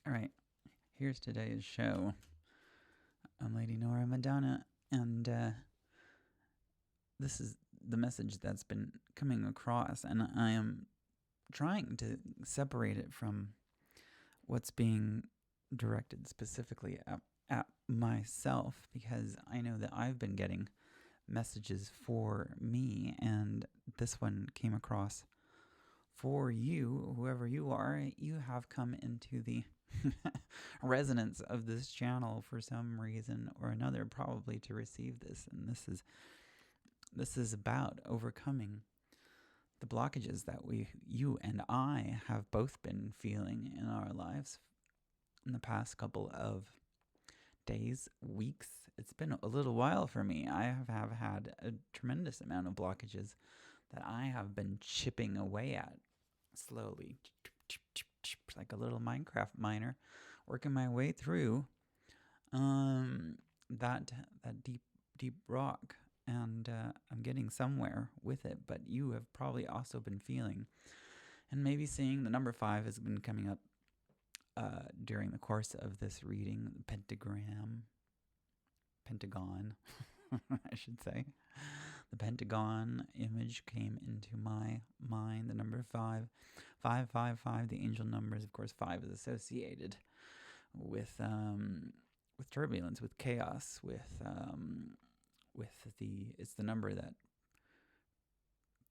All right, here's today's show. I'm Lady Nora Madonna, and this is the message that's been coming across, and I am trying to separate it from what's being directed specifically at myself, because I know that I've been getting messages for me, and this one came across for you, whoever you are. You have come into the resonance of this channel for some reason or another, probably to receive this. And this is about overcoming the blockages that you and I have both been feeling in our lives in the past couple of days, weeks. It's been a little while for me. I have had a tremendous amount of blockages that I have been chipping away at slowly, like a little Minecraft miner, working my way through that deep rock, and I'm getting somewhere with it. But you have probably also been feeling and maybe seeing the number 5 has been coming up during the course of this reading. The pentagon, I should say. The pentagon image came into my mind. The number 5, 555. The angel numbers, of course, 5 is associated with turbulence, with chaos, it's the number that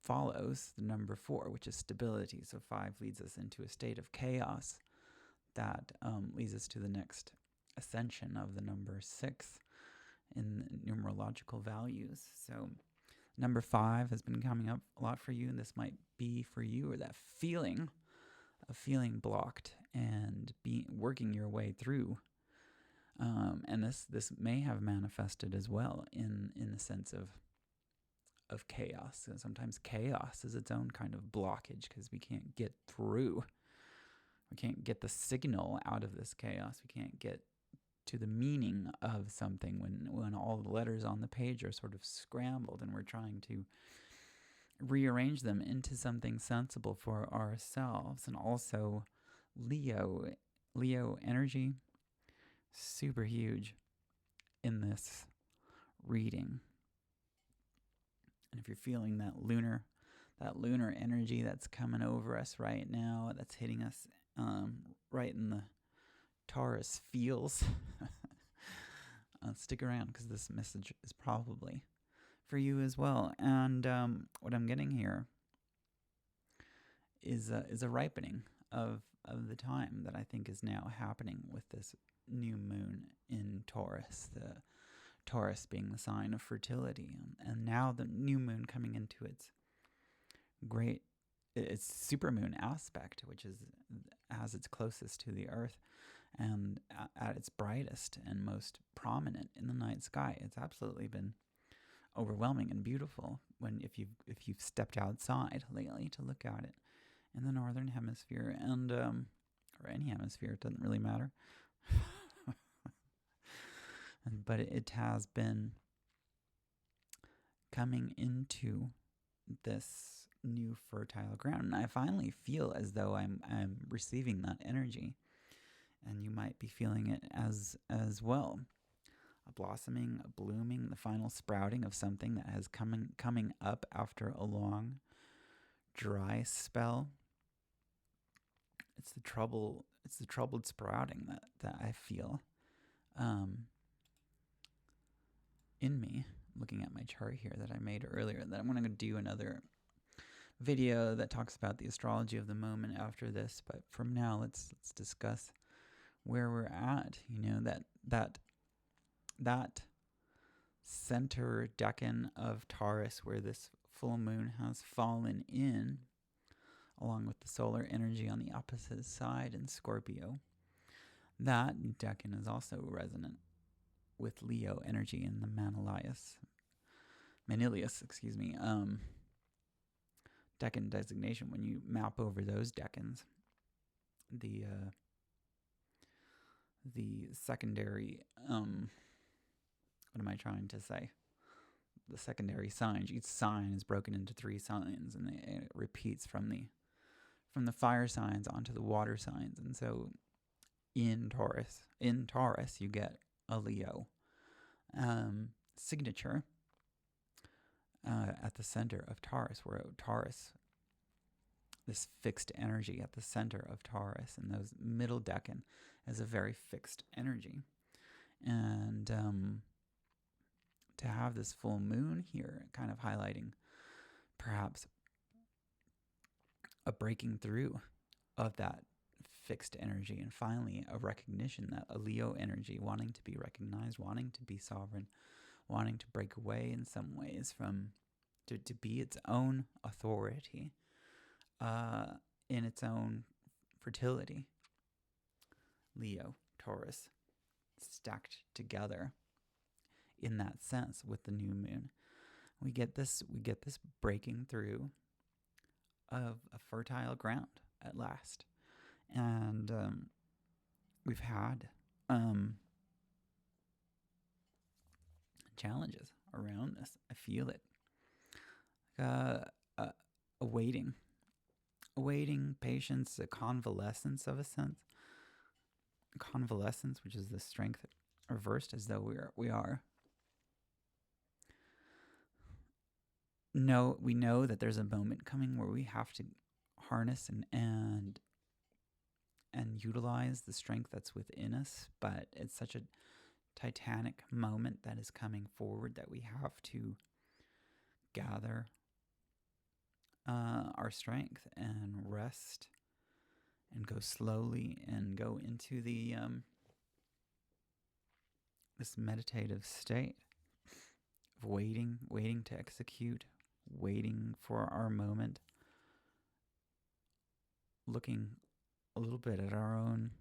follows the number 4, which is stability. So 5 leads us into a state of chaos that leads us to the next ascension of the number 6 in numerological values. So number 5 has been coming up a lot for you, and this might be for you, or that feeling of feeling blocked and working your way through. And this may have manifested as well in the sense of chaos. So sometimes chaos is its own kind of blockage, because we can't get through. We can't get the signal out of this chaos. We can't get to the meaning of something when all the letters on the page are sort of scrambled, and we're trying to rearrange them into something sensible for ourselves. And also Leo energy, super huge in this reading. And if you're feeling that lunar energy that's coming over us right now, that's hitting us right in the Taurus feels, stick around, because this message is probably for you as well. And what I'm getting here is a ripening of the time that I think is now happening with this new moon in Taurus, the Taurus being the sign of fertility, and now the new moon coming into its supermoon aspect, which is as its closest to the earth and at its brightest and most prominent in the night sky. It's absolutely been overwhelming and beautiful if you've stepped outside lately to look at it in the northern hemisphere, and or any hemisphere, it doesn't really matter. But it has been coming into this new fertile ground, and I finally feel as though I'm receiving that energy, and you might be feeling it as well. A blossoming, a blooming, the final sprouting of something that has coming up after a long dry spell. It's the troubled sprouting that I feel in me. Looking at my chart here that I made earlier, that I'm going to do another video that talks about the astrology of the moment after this. But from now, let's discuss where we're at. You know, that center decan of Taurus, where this full moon has fallen in, along with the solar energy on the opposite side in Scorpio. That decan is also resonant with Leo energy in the Manilius, decan designation. When you map over those decans, the secondary, what am I trying to say? The secondary signs. Each sign is broken into 3 signs, and it repeats from the fire signs onto the water signs. And so in Taurus. In Taurus, you get a Leo signature at the center of Taurus, where Taurus, this fixed energy at the center of Taurus, and those middle decan is a very fixed energy. And to have this full moon here kind of highlighting perhaps a breaking through of that fixed energy, and finally a recognition that a Leo energy, wanting to be recognized, wanting to be sovereign, wanting to break away in some ways from, to be its own authority in its own fertility. Leo, Taurus, stacked together in that sense with the new moon. We get this breaking through of a fertile ground at last. And we've had challenges around this. I feel it. Awaiting patience, a convalescence of a sense. Convalescence, which is the strength reversed, as though we are. No, we know that there's a moment coming where we have to harness and utilize the strength that's within us, but it's such a titanic moment that is coming forward that we have to gather our strength and rest and go slowly and go into the this meditative state of waiting to execute, waiting for our moment, looking a little bit at our own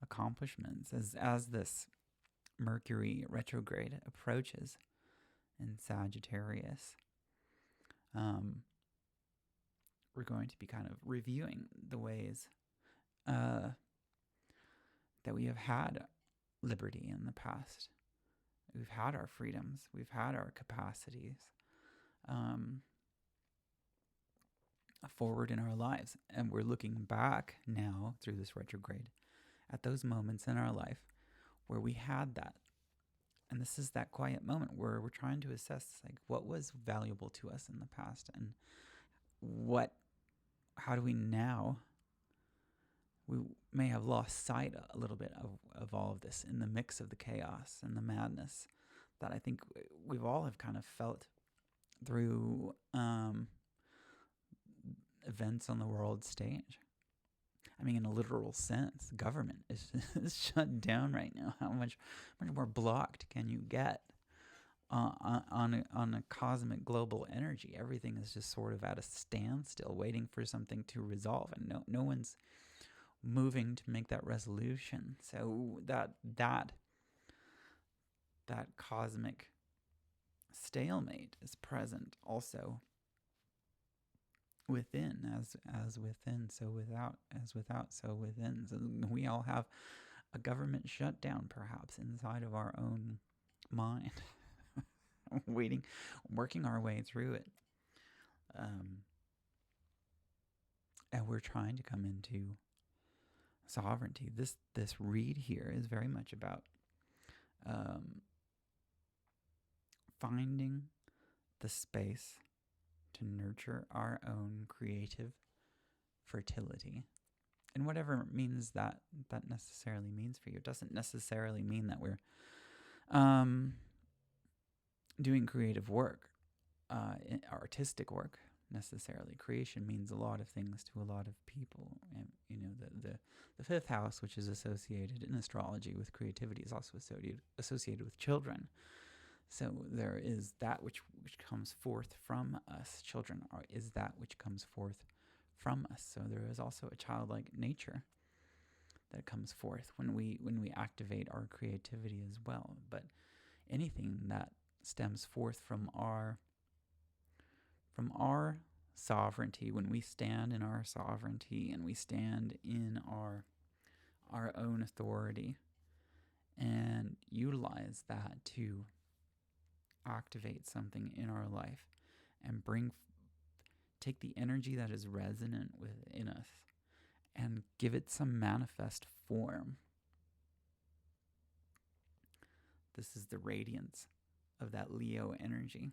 accomplishments as this Mercury retrograde approaches in Sagittarius. We're going to be kind of reviewing the ways that we have had liberty in the past. We've had our freedoms. We've had our capacities forward in our lives. And we're looking back now through this retrograde at those moments in our life where we had that. And this is that quiet moment where we're trying to assess, like, what was valuable to us in the past, and how do we now, we may have lost sight a little bit of all of this in the mix of the chaos and the madness that I think we've all have kind of felt through events on the world stage. I mean, in a literal sense, government is shut down right now. How much more blocked can you get on a cosmic global energy? Everything is just sort of at a standstill, waiting for something to resolve, and no one's moving to make that resolution. So that cosmic stalemate is present also within, as within, so without, as without, so within. So we all have a government shutdown perhaps inside of our own mind, working our way through it. And we're trying to come into sovereignty. This read here is very much about finding the space to nurture our own creative fertility. And whatever means that necessarily means for you. It doesn't necessarily mean that we're doing creative work, artistic work necessarily. Creation means a lot of things to a lot of people. And the fifth house, which is associated in astrology with creativity, is also associated with children. So there is that which comes forth from us. Children is that which comes forth from us. So there is also a childlike nature that comes forth when we activate our creativity as well. But anything that stems forth from our sovereignty, when we stand in our sovereignty and we stand in our own authority and utilize that to activate something in our life and take the energy that is resonant within us and give it some manifest form. This is the radiance of that Leo energy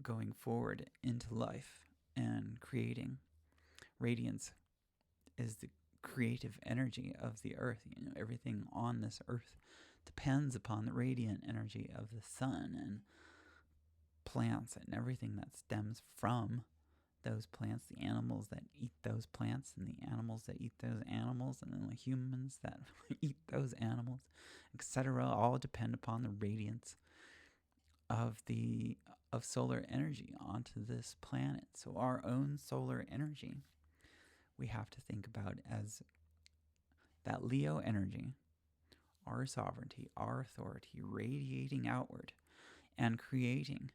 going forward into life and creating. Radiance is the creative energy of the earth. Everything on this earth depends upon the radiant energy of the sun, and plants and everything that stems from those plants, the animals that eat those plants, and the animals that eat those animals, and then the humans that eat those animals, etc., all depend upon the radiance of solar energy onto this planet. So our own solar energy, we have to think about as that Leo energy, our sovereignty, our authority, radiating outward and creating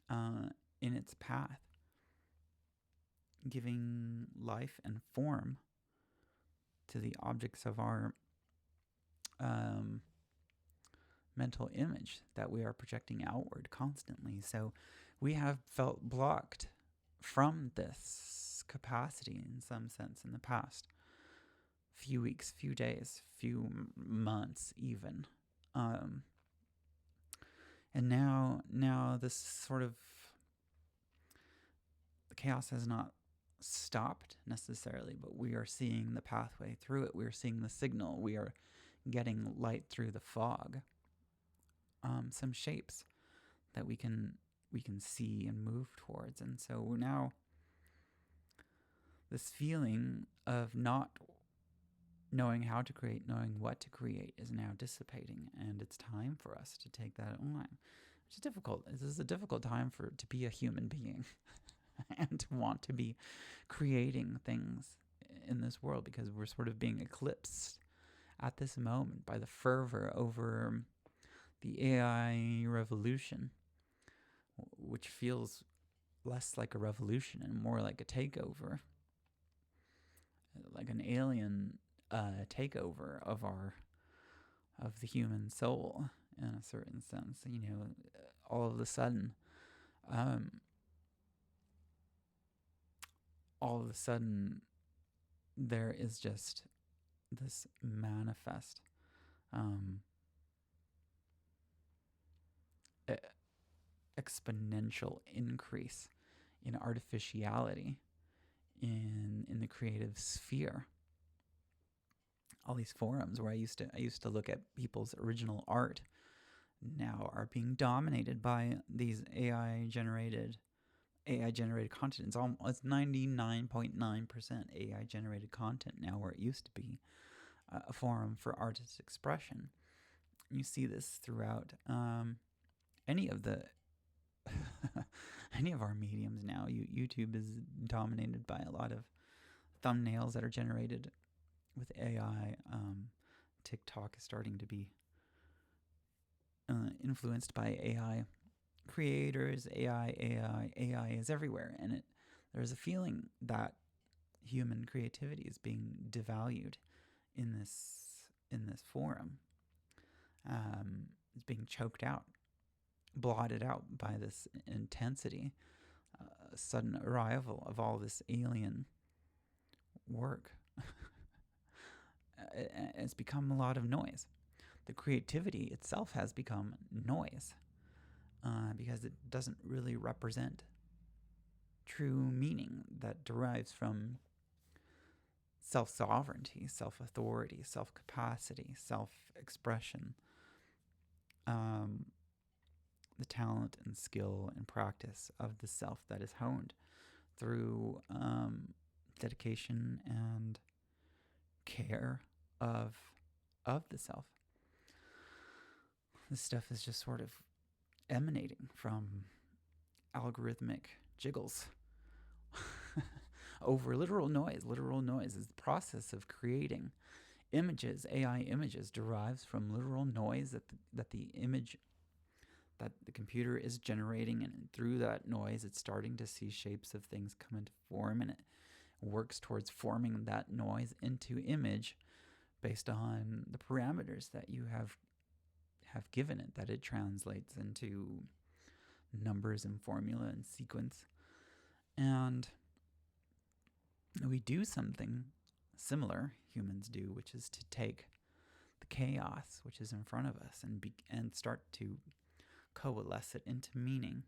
in its path, giving life and form to the objects of our mental image that we are projecting outward constantly. So we have felt blocked from this capacity in some sense in the past few weeks, few days, few months even. And now this sort of, the chaos has not stopped necessarily, but we are seeing the pathway through it. We are seeing the signal. We are getting light through the fog. Some shapes that we can see and move towards. And so now this feeling of not knowing how to create, knowing what to create is now dissipating, and it's time for us to take that on. It's difficult. This is a difficult time to be a human being and to want to be creating things in this world, because we're sort of being eclipsed at this moment by the fervor over the AI revolution, which feels less like a revolution and more like a takeover, like an alien takeover of the human soul in a certain sense. All of a sudden, there is just this manifest exponential increase in artificiality in the creative sphere. All these forums where I used to look at people's original art now are being dominated by these AI generated content. It's 99.9% AI generated content now, where it used to be a forum for artist expression. You see this throughout any of our mediums now. YouTube is dominated by a lot of thumbnails that are generated with AI. TikTok is starting to be influenced by AI creators. AI is everywhere, and there's a feeling that human creativity is being devalued in this forum. It's being choked out, blotted out by this intensity, sudden arrival of all this alien work. It's become a lot of noise. The creativity itself has become noise, because it doesn't really represent true meaning that derives from self-sovereignty, self-authority, self-capacity, self-expression, the talent and skill and practice of the self that is honed through dedication and care of the self. This stuff is just sort of emanating from algorithmic jiggles over literal noise. Literal noise is the process of creating images. AI images derives from literal noise that the computer is generating, and through that noise it's starting to see shapes of things come into form, and it works towards forming that noise into image based on the parameters that you have given it, that it translates into numbers and formula and sequence. And we do something similar, humans do, which is to take the chaos which is in front of us and start to coalesce it into meaning.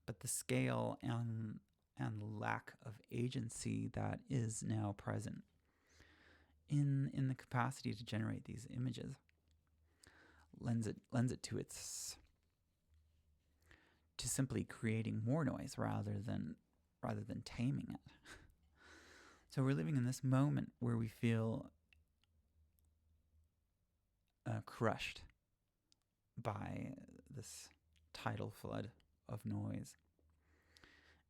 But the scale and lack of agency that is now present in the capacity to generate these images lends it to simply creating more noise rather than taming it. So we're living in this moment where we feel crushed by this tidal flood of noise.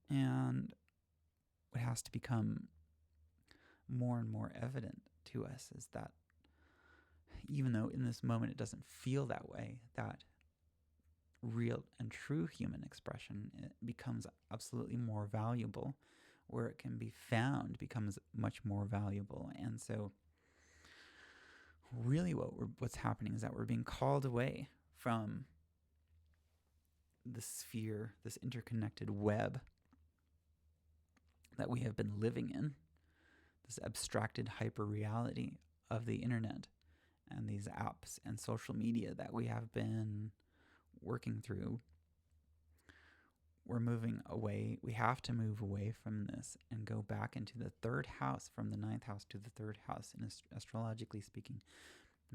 And what has to become more and more evident to us is that even though in this moment it doesn't feel that way, that real and true human expression, it becomes absolutely more valuable. Where it can be found becomes much more valuable. And so really what's happening is that we're being called away from the sphere, this interconnected web that we have been living in, this abstracted hyper-reality of the internet and these apps and social media that we have been working through. We're moving away. We have to move away from this and go back into the third house, from the ninth house to the third house, and astrologically speaking,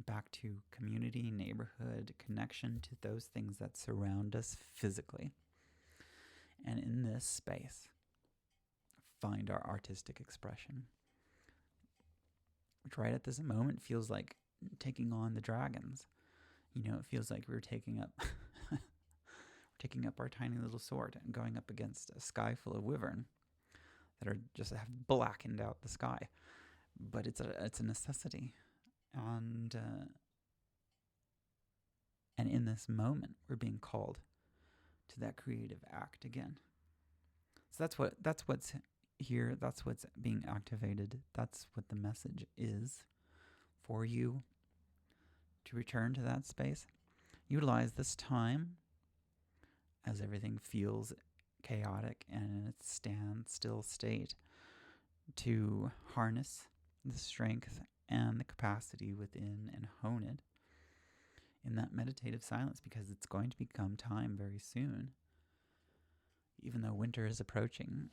back to community, neighborhood, connection to those things that surround us physically. And in this space, find our artistic expression, which right at this moment feels like taking on the dragons. It feels like we're taking up our tiny little sword and going up against a sky full of wyvern that are just have blackened out the sky. But it's a necessity. And in this moment, we're being called to that creative act again. So that's what's here. That's what's being activated. That's what the message is for you to return to that space. Utilize this time as everything feels chaotic and in its standstill state to harness the strength and the capacity within and hone it in that meditative silence, because it's going to become time very soon. Even though winter is approaching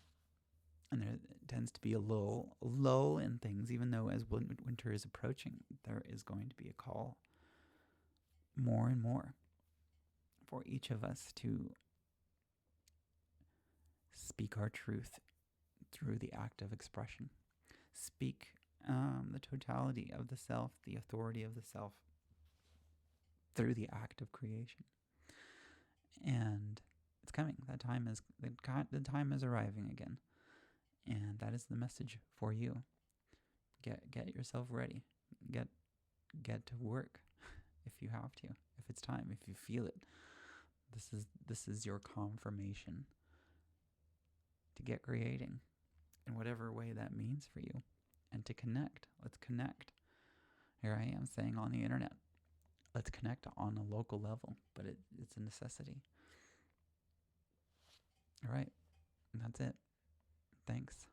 and there tends to be a lull in things, even though as winter is approaching, there is going to be a call more and more for each of us to speak our truth through the act of expression. Speak the totality of the self, the authority of the self, through the act of creation. And it's coming. The time is arriving again. And that is the message for you. Get yourself ready. Get to work if you have to. If it's time, if you feel it. This is your confirmation to get creating in whatever way that means for you, and to connect. Let's connect. Here I am saying on the internet, let's connect on a local level, but it's a necessity. All right, that's it. Thanks.